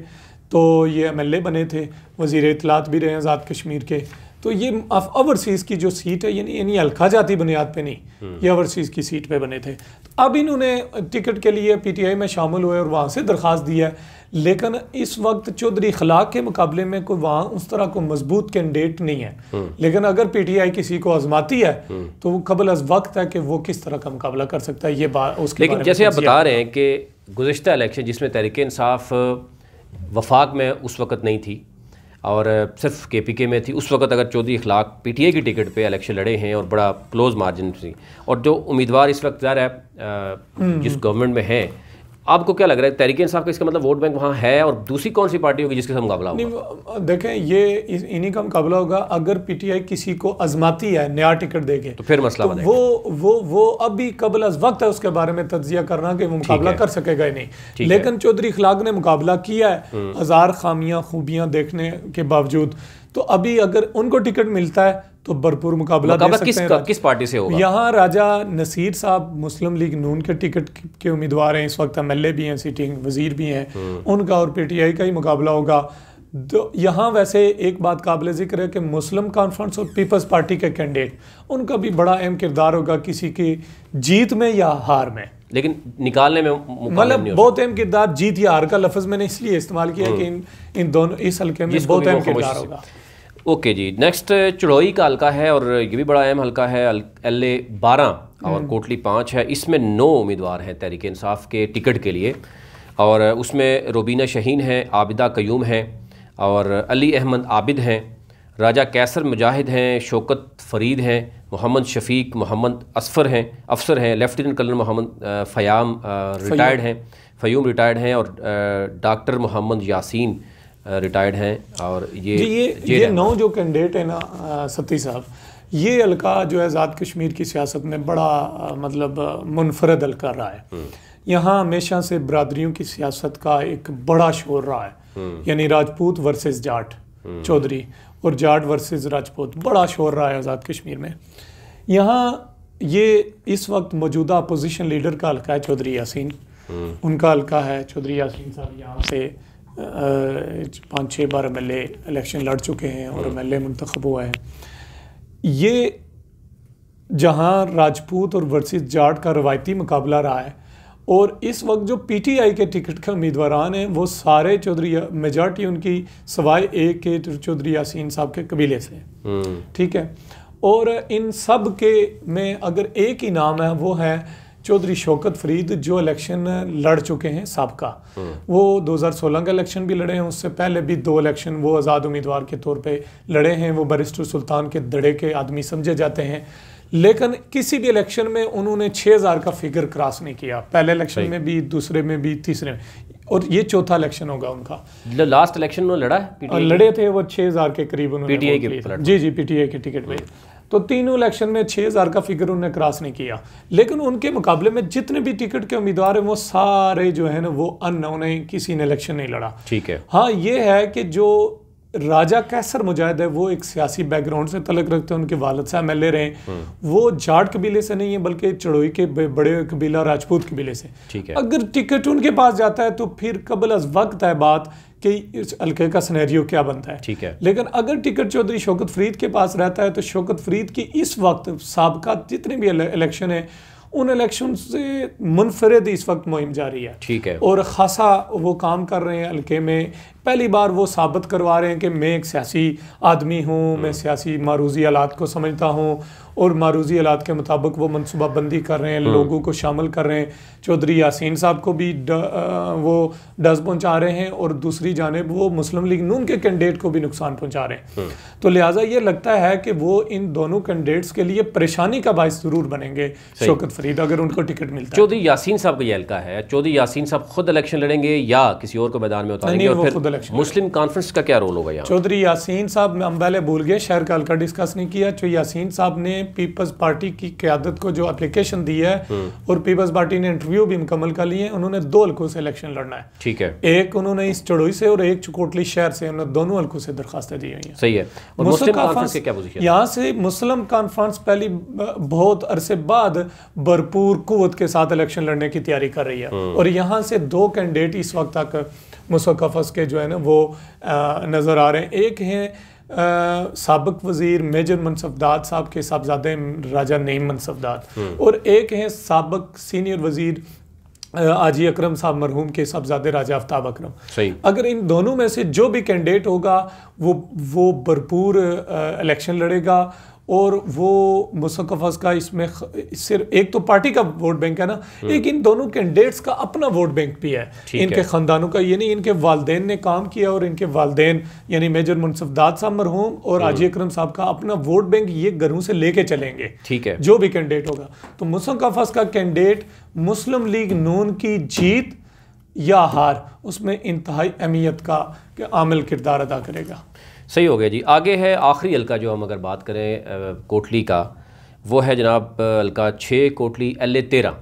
तो ये एमएलए बने थे, वज़ीर इत्तलात भी रहे आज़ाद कश्मीर के। तो ये ओवरसीज़ की जो सीट है यानी हल्का जाती बुनियाद पे नहीं, ये ओवरसीज़ की सीट पे बने थे। तो अब इन्होंने टिकट के लिए पीटीआई में शामिल हुए और वहाँ से दरख्वास्त दिया है, लेकिन इस वक्त चौधरी इखलाक के मुकाबले में कोई वहाँ उस तरह को मजबूत कैंडिडेट नहीं है। लेकिन अगर पीटीआई किसी को आजमाती है तो वो कबल अज वक्त है कि वो किस तरह का मुकाबला कर सकता है, ये बात उसके। लेकिन जैसे आप बता रहे हैं कि गुज़िश्ता इलेक्शन जिसमें तहरीक इंसाफ वफाक में उस वक्त नहीं थी और सिर्फ केपीके में थी, उस वक्त अगर चौधरी इखलाक पीटीआई की टिकट पे इलेक्शन लड़े हैं और बड़ा क्लोज मार्जिन थी, और जो उम्मीदवार इस वक्त ज़ाहिर है जिस गवर्नमेंट में है, आपको क्या लग रहा है तहरीक इंसाफ का इसका मतलब वोट बैंक वहाँ है और दूसरी कौन सी पार्टी होगी जिसके साथ मुकाबला होगा? देखें, ये इन्हीं का मुकाबला होगा। अगर पीटीआई किसी को आजमाती है नया टिकट देके तो फिर मसला तो वो अभी कबल अज वक्त है उसके बारे में तज्जिया करना कि वो मुकाबला कर सकेगा ही नहीं। लेकिन चौधरी इखलाक ने मुकाबला किया है 1000 खामियां खूबियां देखने के बावजूद, तो अभी अगर उनको टिकट मिलता है तो भरपूर मुकाबला दे सकते हैं। किस पार्टी से होगा? यहाँ राजा नसीर साहब मुस्लिम लीग नून के टिकट के उम्मीदवार हैं, इस वक्त एमएलए भी हैं, सिटिंग वजीर भी हैं, उनका और पीटीआई का ही मुकाबला होगा। तो यहाँ वैसे एक बात काबिल जिक्र है कि मुस्लिम कॉन्फ्रेंस और पीपल्स पार्टी के कैंडिडेट, उनका भी बड़ा अहम किरदार होगा किसी की जीत में या हार में, लेकिन निकालने में मतलब बहुत अहम किरदार। जीत या हार का लफ्ज मैंने इसलिए इस्तेमाल किया कि इन दोनों इस हल्के में बहुत अहम किरदार होगा। ओके जी, नेक्स्ट चढ़ोई का हल्का है और ये भी बड़ा अहम हल्का है, एलए 12 और कोटली 5 है। इसमें 9 उम्मीदवार हैं तहरीक इंसाफ के टिकट के लिए और उसमें रोबीना शहीन हैं, आबिदा कयूम हैं और अली अहमद आबिद हैं, राजा कैसर मुजाहिद हैं, शौकत फरीद हैं, मोहम्मद शफीक मोहम्मद अफसर हैं, लेफ्टिनेंट कर्नल मोहम्मद फ़यूम रिटायर्ड हैं और डॉक्टर मोहम्मद यासीन रिटायर्ड हैं। और ये 9 जो कैंडिडेट है ना सती साहब, ये हल्का जो है आज़ाद कश्मीर की सियासत में बड़ा मतलब मुनफरद हल्का रहा है। यहाँ हमेशा से बरादरियों की सियासत का एक बड़ा शोर रहा है, यानी राजपूत वर्सेस जाट चौधरी और जाट वर्सेस राजपूत, बड़ा शोर रहा है आज़ाद कश्मीर में। यहाँ ये इस वक्त मौजूदा अपोजिशन लीडर का हल्का है चौधरी यासीन, उनका हल्का है। चौधरी यासीन साहब यहाँ से 5-6 बार एमएलए इलेक्शन लड़ चुके हैं और एमएलए मुंतखब हुआ है। ये जहां राजपूत और वर्सेस जाट का रवायती मुकाबला रहा है। और इस वक्त जो पीटीआई के टिकट के उम्मीदवार हैं वो सारे चौधरी, मेजॉरिटी उनकी सवाए एक के चौधरी यासीन साहब के कबीले से, ठीक है। और इन सब के में अगर एक ही नाम है वो है चौधरी शौकत फरीद, जो इलेक्शन लड़ चुके हैं साबका। वो 2016 का इलेक्शन भी लड़े हैं, उससे पहले भी 2 इलेक्शन वो आज़ाद उम्मीदवार के तौर पे लड़े हैं। वो बैरिस्टर सुल्तान के दड़े के आदमी समझे जाते हैं, लेकिन किसी भी इलेक्शन में उन्होंने 6000 का फिगर क्रॉस नहीं किया, पहले इलेक्शन में भी, दूसरे में भी, तीसरे में, और ये चौथा इलेक्शन होगा उनका। लास्ट इलेक्शन में लड़ा है और लड़े थे वो 6000 के करीब उन्होंने पीटीआई के, जी पीटीआई के टिकट पे। तो तीनों इलेक्शन में 6000 का फिगर उन्होंने क्रॉस नहीं किया। लेकिन उनके मुकाबले में जितने भी टिकट के उम्मीदवार हैं वो सारे जो है ना वो अननोन है, किसी ने इलेक्शन नहीं लड़ा। ठीक है। हाँ, ये है कि जो राजा कैसर मुजाहिद है वो एक सियासी बैकग्राउंड से तलक रखते हैं, उनके वालिद साहब एमएलए रहे, वो जाट कबीले से नहीं है बल्कि चढ़ोई के बड़े कबीला राजपूत कबीले से। ठीक है। अगर टिकट उनके पास जाता है तो फिर कबल अज वक्त है बात कि इस हल्के का सिनेरियो क्या बनता है। ठीक है। लेकिन अगर टिकट चौधरी शौकत फरीद के पास रहता है तो शौकत फरीद की इस वक्त साबका जितने भी इलेक्शन है उन इलेक्शन से मुनफरिद इस वक्त मुहिम जारी है। ठीक है। और खासा वो काम कर रहे हैं हल्के में। पहली बार वो साबित करवा रहे हैं कि मैं एक सियासी आदमी हूँ, मैं सियासी मारूजी हालात को समझता हूँ और मारूजी हालात के मुताबिक वो मनसूबाबंदी कर रहे हैं, लोगों को शामिल कर रहे हैं। चौधरी यासीन साहब को भी वो डज पहुँचा रहे हैं और दूसरी जानिब वो मुस्लिम लीग नून के कैंडिडेट को भी नुकसान पहुँचा रहे हैं। तो लिहाजा ये लगता है कि वो इन दोनों कैंडिडेट्स के लिए परेशानी का बायस जरूर बनेंगे शौकत फरीद, अगर उनको टिकट मिलता है। चौधरी यासीन साहब का ये हल्का है, चौधरी यासीन साहब खुद इलेक्शन लड़ेंगे या किसी और को मैदान में उतारेंगे? और फिर मुस्लिम कॉन्फ्रेंस का क्या रोल होगा यहाँ? चौधरी यासीन साहब, हम पहले भूल गए, शहर का हल्का डिस्कस नहीं किया। चौधरी यासीन साहब ने पीपल्स पार्टी की क़यादत को जो एप्लीकेशन दी है और पीपल्स पार्टी ने इंटरव्यू भी मुकम्मल कर लिए, उन्होंने 2 हल्कों से इलेक्शन लड़ना है। ठीक है। एक उन्होंने इस चढ़ोई से और एक चकोटली शहर से, उन्होंने दोनों हल्कों से दरखास्तें दी हुई हैं। सही है। और मुस्लिम कॉन्फ्रेंस की क्या पोजीशन? यहाँ से मुस्लिम कॉन्फ्रेंस पहली बहुत अरसे बाद भरपूर कुव्वत के साथ इलेक्शन लड़ने की तैयारी कर रही है और यहाँ से 2 कैंडिडेट इस वक्त तक मुसक्कफ़ के जो है ना वो नज़र आ रहे हैं। एक हैं साबिक वज़ीर मेजर मनसफदाद साहब के साहबजादे राजा नईम मनसफदाद और एक हैं साबिक सीनियर वज़ीर आजी अकरम साहब मरहूम के साहबजादे राजा आफ्ताब अकरम। सही। अगर इन दोनों में से जो भी कैंडिडेट होगा वो भरपूर इलेक्शन लड़ेगा और वो मुसक्कफ़ का इसमें सिर्फ एक तो पार्टी का वोट बैंक है ना, एक इन दोनों कैंडिडेट्स का अपना वोट बैंक भी है, इनके ख़ानदानों का। ये नहीं इनके वालदेन ने काम किया और इनके वालदेन यानी मेजर मुनसफदाद साहब मरहूम और आजी अकरम साहब का अपना वोट बैंक ये घरों से लेके चलेंगे। ठीक है। जो भी कैंडिडेट होगा तो मुसक्कफ़ का कैंडिडेट मुस्लिम लीग नून की जीत या हार उसमें इंतहाई अहमियत का आमिल किरदार अदा करेगा। सही हो गया जी। आगे है आखिरी हल्का जो हम अगर बात करें कोटली का, वो है जनाब हल्का 6 कोटली LA 13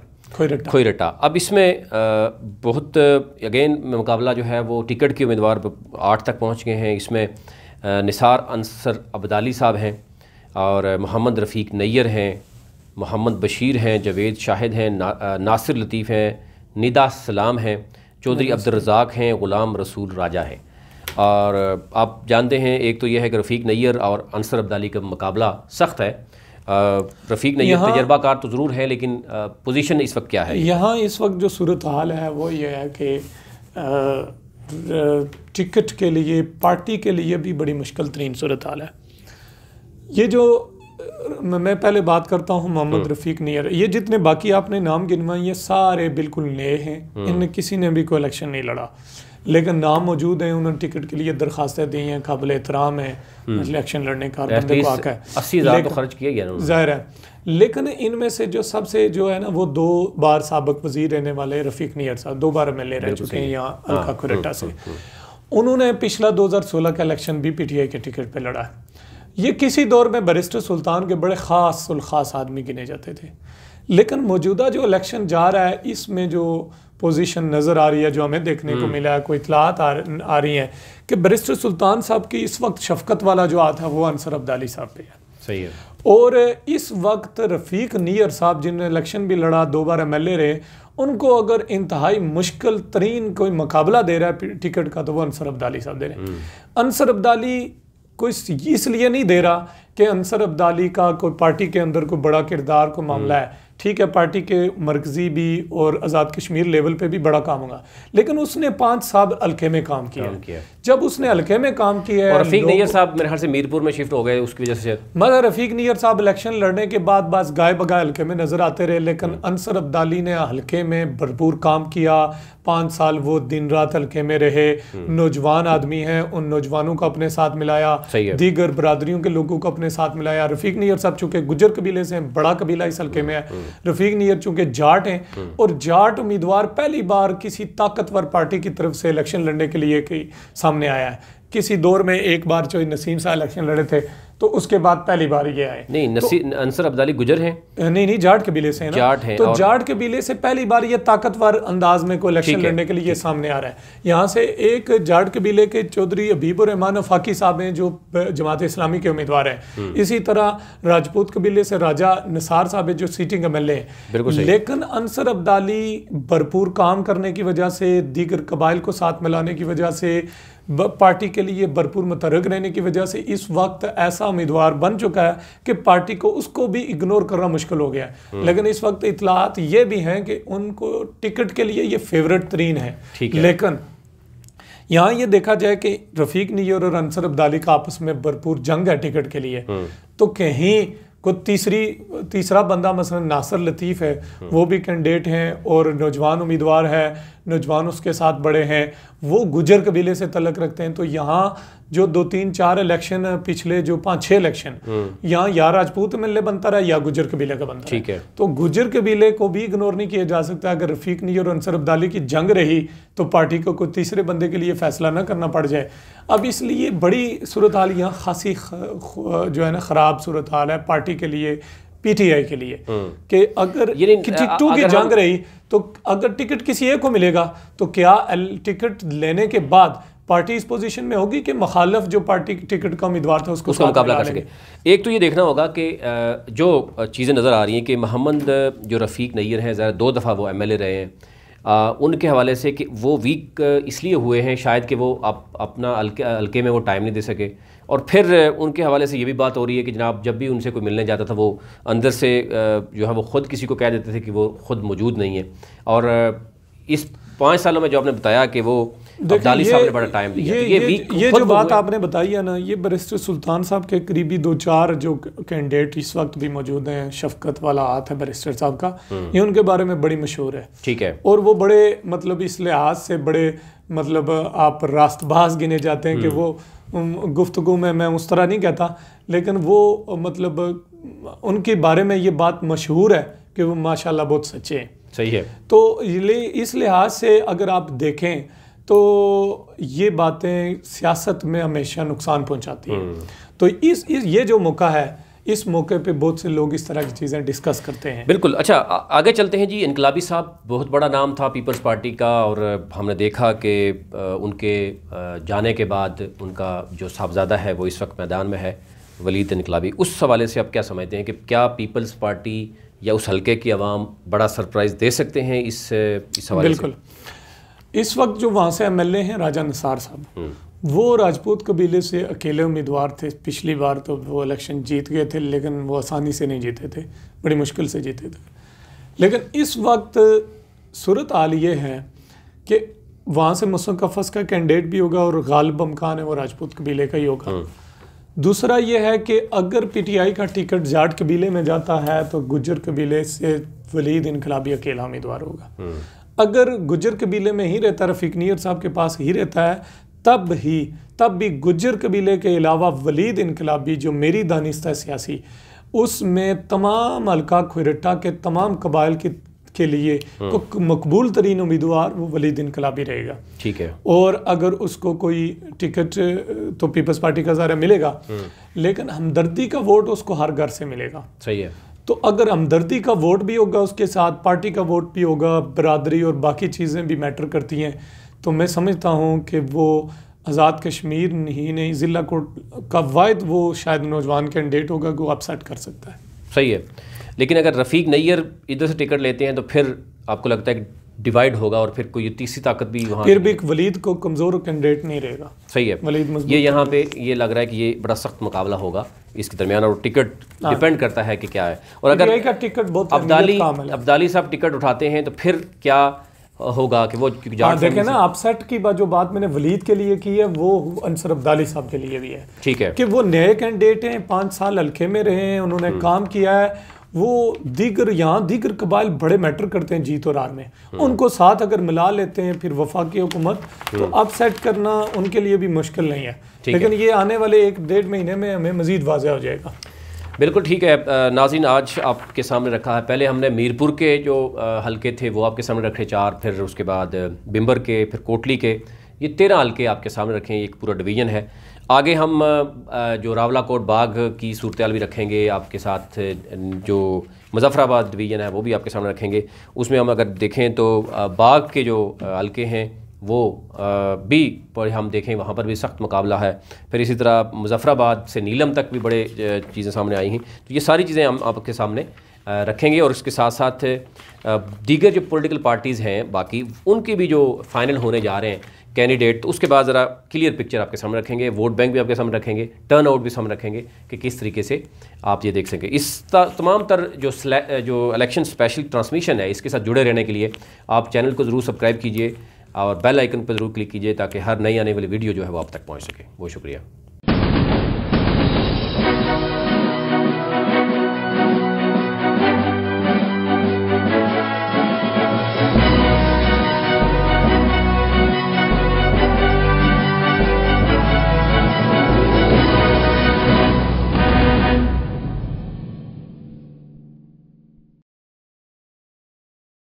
खोईरटा। अब इसमें बहुत अगेन मुकाबला जो है वो टिकट के उम्मीदवार 8 तक पहुंच गए हैं। इसमें निसार अंसर अब्दाली साहब हैं और मोहम्मद रफ़ीक नैयर हैं, मोहम्मद बशीर हैं, जवेद शाहिद हैं, नासिर लतीफ़ हैं, निदा सलाम हैं, चौधरी अब्दुल रज़ाक हैं, ग़ुलाम रसूल राजा हैं। और आप जानते हैं एक तो यह है कि रफ़ीक नैयर और अंसर अब्दाली का मुकाबला सख्त है। रफ़ीक नैयर तजर्बाकार तो ज़रूर है लेकिन पोजीशन इस वक्त क्या है? यहाँ इस वक्त जो सूरत हाल है वो ये है कि टिकट के लिए पार्टी के लिए भी बड़ी मुश्किल तरीन सूरत हाल है। ये जो मैं पहले बात करता हूँ मोहम्मद रफ़ीक नैयर, ये जितने बाकी आपने नाम गिनवाए ये सारे बिल्कुल नए हैं, इनमें किसी ने भी कोई इलेक्शन नहीं लड़ा लेकिन नाम मौजूद हैं, उन्होंने टिकट के लिए दरखास्तें दी हैं, काबिल एहतराम है इलेक्शन लड़ने का, बंदे को हक है, 80,000 तो खर्च किया गया ज़ाहिर है। लेकिन इनमें से जो सबसे जो है ना वो 2 बार साबिक वज़ीर रहने वाले रफ़ीक नैयर साहब 2 बार MLA रह चुके हैं यहाँ हल्का खोईरटा से। उन्होंने पिछला 2016 का इलेक्शन भी PTI के टिकट पर लड़ा है। ये किसी दौर में बैरिस्टर सुल्तान के बड़े ख़ास आदमी गिने जाते थे, लेकिन मौजूदा जो इलेक्शन जा रहा है इसमें जो पोजीशन नज़र आ रही है, जो हमें देखने को मिला है, कोई इतलात आ रही हैं कि बैरिस्टर सुल्तान साहब की इस वक्त शफकत वाला जो आता है वो अंसर अब्दाली साहब पे है। सही है। और इस वक्त रफ़ीक नैयर साहब जिन्होंने इलेक्शन भी लड़ा, 2 बार MLA रहे, उनको अगर इंतहाई मुश्किल तरीन कोई मुकाबला दे रहा है टिकट का तो वो अंसर अब्दाली साहब दे रहे हैं। अंसर अब्दाली कोई इसलिए नहीं दे रहा कि अंसर अब्दाली का कोई पार्टी के अंदर कोई बड़ा किरदार को मामला है। ठीक है, पार्टी के मरकजी भी और आज़ाद कश्मीर लेवल पे भी बड़ा काम होगा, लेकिन उसने 5 साल हल्के में काम किया। जब उसने हल्के में काम किया है, और रफीक नैयर साहब मेरे ख्याल से मीरपुर में शिफ्ट हो गए उसकी वजह से, मगर रफीक नैयर साहब इलेक्शन लड़ने के बाद बस गाय बगाए हल्के में नजर आते रहे, लेकिन अंसर अब्दाली ने हल्के में भरपूर काम किया। 5 साल वो दिन रात हल्के में रहे, नौजवान आदमी हैं, उन नौजवानों को अपने साथ मिलाया, दीगर बरादरियों के लोगों को अपने साथ मिलाया। रफीक नैयर साहब चूंकि गुजर कबीले से हैं, बड़ा कबीला इस हल्के में है, रफीक नैयर चूंकि जाट हैं और जाट उम्मीदवार पहली बार किसी ताकतवर पार्टी की तरफ से इलेक्शन लड़ने के लिए सामने आया है। किसी दौर में एक बार जो नसीम साहब इलेक्शन लड़े थे तो उसके बाद पहली बार ये आए। नहीं, अंसर अब्दाली गुजर हैं? नहीं, जाट कबीले से हैं ना, जाट हैं, तो जाट कबीले से पहली बार ये ताकतवर अंदाज में कोई इलेक्शन लड़ने के लिए सामने आ रहा है। यहाँ से एक जाट कबीले के चौधरी हबीबुर रहमान वफाकी साहब हैं जो जमात इस्लामी के उम्मीदवार हैं। इसी तरह राजपूत कबीले से राजा निसार साहब है जो सीटिंग MLA हैं। लेकिन अंसर अब्दाली भरपूर काम करने की वजह से, दीगर कबाइल को साथ मिलाने की वजह से, पार्टी के लिए भरपूर मुतहर्रिक रहने की वजह से इस वक्त ऐसा उम्मीदवार बन चुका है कि पार्टी को उसको भी इग्नोर करना मुश्किल हो गया है। लेकिन इस वक्त इतलात ये भी हैं कि उनको टिकट के लिए ये फेवरेट तरीन है। लेकिन यहाँ ये देखा जाए कि रफीक नैयर और अंसर अब्दाली का आपस में भरपूर जंग है टिकट के लिए, तो कहीं को तीसरा बंदा मसलन नासिर लतीफ़ है, वो भी कैंडिडेट हैं और नौजवान उम्मीदवार है, नौजवान उसके साथ बड़े हैं, वो गुजर कबीले से तल्लक रखते हैं। तो यहाँ जो 2-3-4 इलेक्शन पिछले जो 5-6 इलेक्शन यहाँ या राजपूत MLA बनता रहा या गुजर कबीले का बनता ठीक है। तो गुजर कबीले को भी इग्नोर नहीं किया जा सकता। अगर रफीक नैयर और अंसर अब्दाली की जंग रही तो पार्टी को कोई तीसरे बंदे के लिए फैसला ना करना पड़ जाए। अब इसलिए बड़ी सूरत हाल यहाँ खासी जो है ना ख़राब सूरत हाल है पार्टी के लिए, PTI के लिए, कि अगर टिकटों की जंग रही तो अगर टिकट किसी एक को मिलेगा तो क्या टिकट लेने के बाद पार्टी इस पोजीशन में होगी कि मुखालिफ जो पार्टी टिकट का उम्मीदवार था उसका मुकाबला कर सके। एक तो ये देखना होगा कि जो चीज़ें नज़र आ रही हैं कि मोहम्मद जो रफ़ीक नैयर हैं, ज़रा 2 दफ़ा वो MLA रहे हैं, उनके हवाले से कि वो वीक इसलिए हुए हैं शायद कि वो अपना हल्के में वो टाइम नहीं दे सके, और फिर उनके हवाले से ये भी बात हो रही है कि जनाब जब भी उनसे कोई मिलने जाता था वो अंदर से जो है वो ख़ुद किसी को कह देते थे कि वो ख़ुद मौजूद नहीं है। और इस 5 सालों में जो आपने बताया कि वो अब्दाली साहब ने बड़ा टाइम दिया, ये जो बात आपने बताई है ना, ये बैरिस्टर सुल्तान साहब के करीबी 2-4 जो कैंडिडेट इस वक्त भी मौजूद हैं, शफकत वाला हाथ है बैरिस्टर साहब का, ये उनके बारे में बड़ी मशहूर है। ठीक है। और वो बड़े मतलब इस लिहाज से बड़े मतलब आप रास्तबाज गिने जाते हैं कि वो गुफ्तगू में, मैं उस तरह नहीं कहता, लेकिन वो मतलब उनके बारे में ये बात मशहूर है कि वो माशाल्लाह बहुत सच्चे हैं। सही है। तो इस लिहाज से अगर आप देखें तो ये बातें सियासत में हमेशा नुकसान पहुंचाती हैं। तो ये जो मौका है, इस मौके पे बहुत से लोग इस तरह की चीज़ें डिस्कस करते हैं। बिल्कुल। अच्छा, आगे चलते हैं जी। इनकलाबी साहब बहुत बड़ा नाम था पीपल्स पार्टी का, और हमने देखा कि उनके जाने के बाद उनका जो साहबजादा है वो इस वक्त मैदान में है, वलीद इनकलाबी। उस हवाले से आप क्या समझते हैं कि क्या पीपल्स पार्टी या उस हल्के की आवाम बड़ा सरप्राइज़ दे सकते हैं इस हवाले से? बिल्कुल। इस वक्त जो वहाँ से MLA हैं राजा निसार साहब, वो राजपूत कबीले से अकेले उम्मीदवार थे। पिछली बार तो वो इलेक्शन जीत गए थे, लेकिन वो आसानी से नहीं जीते थे, बड़ी मुश्किल से जीते थे। लेकिन इस वक्त सूरत हाल ये है कि वहाँ से मुस्तफ़ा कफ़स का कैंडिडेट भी होगा और गालिब अमकान है वो राजपूत कबीले का ही होगा। दूसरा ये है कि अगर PTI का टिकट जाट कबीले में जाता है तो गुजर कबीले से वलीद इनकलाबी अकेला उम्मीदवार होगा। अगर गुजर कबीले में ही रहता, रफीक नैयर साहब के पास ही रहता है, तब भी गुजर कबीले के अलावा वलीद इनकलाबी जो मेरी दानिस्ता है सियासी, उसमें तमाम हल्का खुरटा के तमाम कबाइल के लिए मकबूल तरीन उम्मीदवार वो वलीद इनकलाबी रहेगा। ठीक है। और अगर उसको कोई टिकट तो पीपल्स पार्टी का ज़ाहिर मिलेगा, लेकिन हमदर्दी का वोट उसको हर घर से मिलेगा। सही है। तो अगर हमदर्दी का वोट भी होगा, उसके साथ पार्टी का वोट भी होगा, बरादरी और बाकी चीज़ें भी मैटर करती हैं, तो मैं समझता हूँ कि वो आज़ाद कश्मीर ही नहीं, ज़िला कोट का वाहिद वो शायद नौजवान कैंडिडेट होगा को अपसेट कर सकता है। सही है। लेकिन अगर रफ़ीक नैयर इधर से टिकट लेते हैं तो फिर आपको लगता है कि डिवाइड होगा और फिर कोई तीसरी ताकत भी वहाँ फिर भी वलीद को कमज़ोर कैंडिडेट नहीं रहेगा। सही है, वलीद मजबूत ये यहाँ पे ये लग रहा है कि ये बड़ा सख्त मुकाबला होगा इसके दरमियान, और टिकट डिपेंड करता है कि क्या है। और अगर का टिकट बहुत अब्दाली साहब टिकट उठाते हैं तो फिर क्या होगा कि वो देखें ना, अपसेट की जो बात मैंने वलीद के लिए की है वो अंसर अब्दाली साहब के लिए भी है। ठीक है कि वो नए कैंडिडेट हैं, 5 साल हल्के में रहे हैं, उन्होंने काम किया है, वो यहाँ दीगर कबाइल बड़े मैटर करते हैं जीत और हार में, उनको साथ अगर मिला लेते हैं फिर वफाकी हुकूमत तो अपसेट करना उनके लिए भी मुश्किल नहीं है। लेकिन ये आने वाले 1-1.5 महीने में हमें मजीद वाज़ेह हो जाएगा। बिल्कुल ठीक है नाज़रीन, आज आपके सामने रखा है, पहले हमने मीरपुर के जो हलके थे वो आपके सामने रखे 4, फिर उसके बाद बिम्बर के, फिर कोटली के, ये 13 हलके आपके सामने रखे हैं, एक पूरा डिवीज़न है। आगे हम जो रावलाकोट बाग की सूरत भी रखेंगे आपके साथ, जो मुजफ्फराबाद डिवीज़न है वो भी आपके सामने रखेंगे। उसमें हम अगर देखें तो बाग के जो हलके हैं वो भी पर हम देखें वहाँ पर भी सख्त मुकाबला है। फिर इसी तरह मुजफ्फराबाद से नीलम तक भी बड़े चीज़ें सामने आई हैं। तो ये सारी चीज़ें हम आपके सामने रखेंगे, और इसके साथ साथ दीगर जो पॉलिटिकल पार्टीज़ हैं बाकी उनकी भी जो फाइनल होने जा रहे हैं कैंडिडेट, तो उसके बाद ज़रा क्लियर पिक्चर आपके सामने रखेंगे, वोट बैंक भी आपके सामने रखेंगे, टर्न आउट भी सामने रखेंगे कि किस तरीके से आप ये देख सकें। इस तमाम तर जो इलेक्शन स्पेशल ट्रांसमिशन है इसके साथ जुड़े रहने के लिए आप चैनल को ज़रूर सब्सक्राइब कीजिए और बेल आइकन पर ज़रूर क्लिक कीजिए ताकि हर नई आने वाली वीडियो जो है वो आप तक पहुँच सके। बहुत शुक्रिया।